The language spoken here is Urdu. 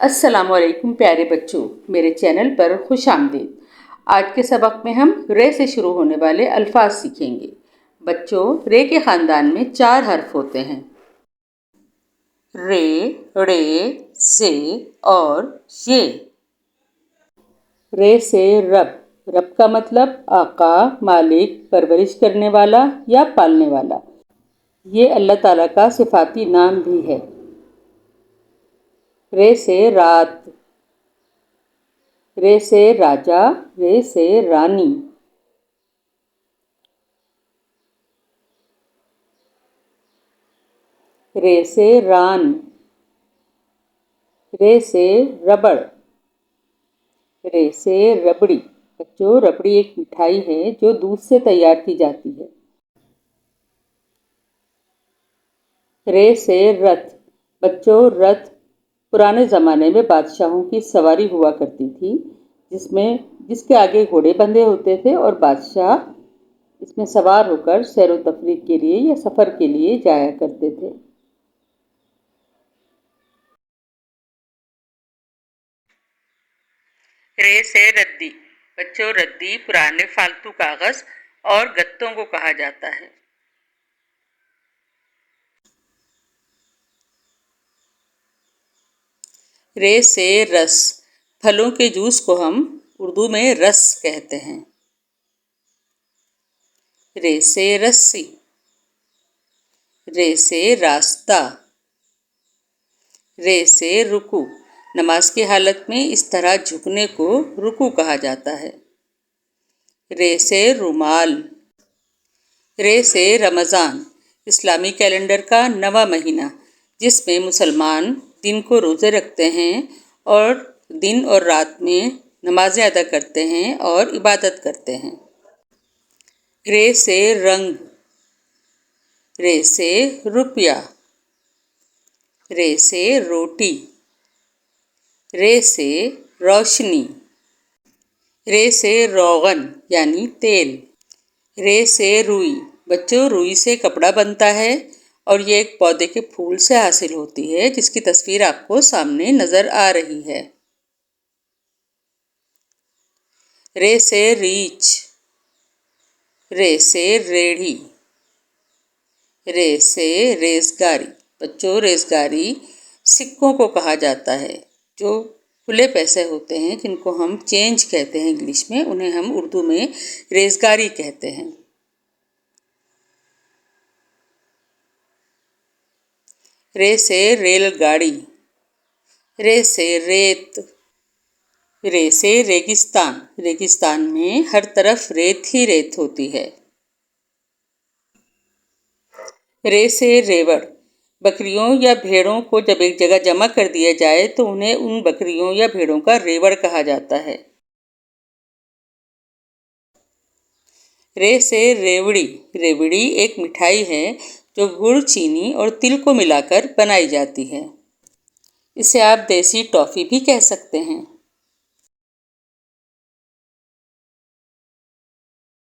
السلام علیکم پیارے بچوں، میرے چینل پر خوش آمدید۔ آج کے سبق میں ہم رے سے شروع ہونے والے الفاظ سیکھیں گے۔ بچوں، رے کے خاندان میں 4 حرف ہوتے ہیں: رے، ڑے، سے اور یہ۔ رے سے رب۔ رب کا مطلب آقا، مالک، پرورش کرنے والا یا پالنے والا۔ یہ اللہ تعالیٰ کا صفاتی نام بھی ہے۔ رے سے رات۔ رے سے راجا، رے سے رانی۔ رے سے ران۔ رے سے ربڑ۔ رے سے ربڑی۔ بچوں، ربڑی ایک مٹھائی ہے جو دودھ سے تیار کی جاتی ہے۔ رے سے رتھ۔ بچوں، رتھ پرانے زمانے میں بادشاہوں کی سواری ہوا کرتی تھی، جس کے آگے گھوڑے بندھے ہوتے تھے اور بادشاہ اس میں سوار ہو کر سیر و تفریح کے لیے یا سفر کے لیے جایا کرتے تھے۔ رے سے ردی۔ بچوں، ردی پرانے فالتو کاغذ اور گتوں کو کہا جاتا ہے۔ رے سے رس۔ پھلوں کے جوس کو ہم اردو میں رس کہتے ہیں۔ رے سے رسی۔ رے سے راستہ۔ رے سے رکوع۔ نماز کی حالت میں اس طرح جھکنے کو رکوع کہا جاتا ہے۔ رے سے رومال۔ رے سے رمضان۔ اسلامی کیلنڈر کا 9واں مہینہ، جس میں مسلمان دن کو روزے رکھتے ہیں اور دن اور رات میں نمازیں ادا کرتے ہیں اور عبادت کرتے ہیں۔ رے سے رنگ۔ رے سے روپیہ۔ رے سے روٹی۔ رے سے روشنی۔ رے سے روغن یعنی تیل۔ رے سے روئی۔ بچوں، روئی سے کپڑا بنتا ہے اور یہ ایک پودے کے پھول سے حاصل ہوتی ہے، جس کی تصویر آپ کو سامنے نظر آ رہی ہے۔ رے سے ریچھ۔ رے سے ریڑھی۔ رے سے ریزگاری۔ بچوں، ریزگاری سکوں کو کہا جاتا ہے جو کھلے پیسے ہوتے ہیں، جن کو ہم چینج کہتے ہیں انگلش میں، انہیں ہم اردو میں ریزگاری کہتے ہیں۔ رے سے ریل گاڑی۔ رے سے ریت۔ رے سے ریگستان۔ ریگستان میں ہر طرف ریت ہی ریت ہوتی ہے۔ رے سے ریوڑ۔ بکریوں یا بھیڑوں کو جب ایک جگہ جمع کر دیا جائے تو انہیں ان بکریوں یا بھیڑوں کا ریوڑ کہا جاتا ہے۔ رے سے ریوڑی۔ ریوڑی ایک مٹھائی ہے جو گڑ، چینی اور تل کو ملا کر بنائی جاتی ہے۔ اسے آپ دیسی ٹافی بھی کہہ سکتے ہیں۔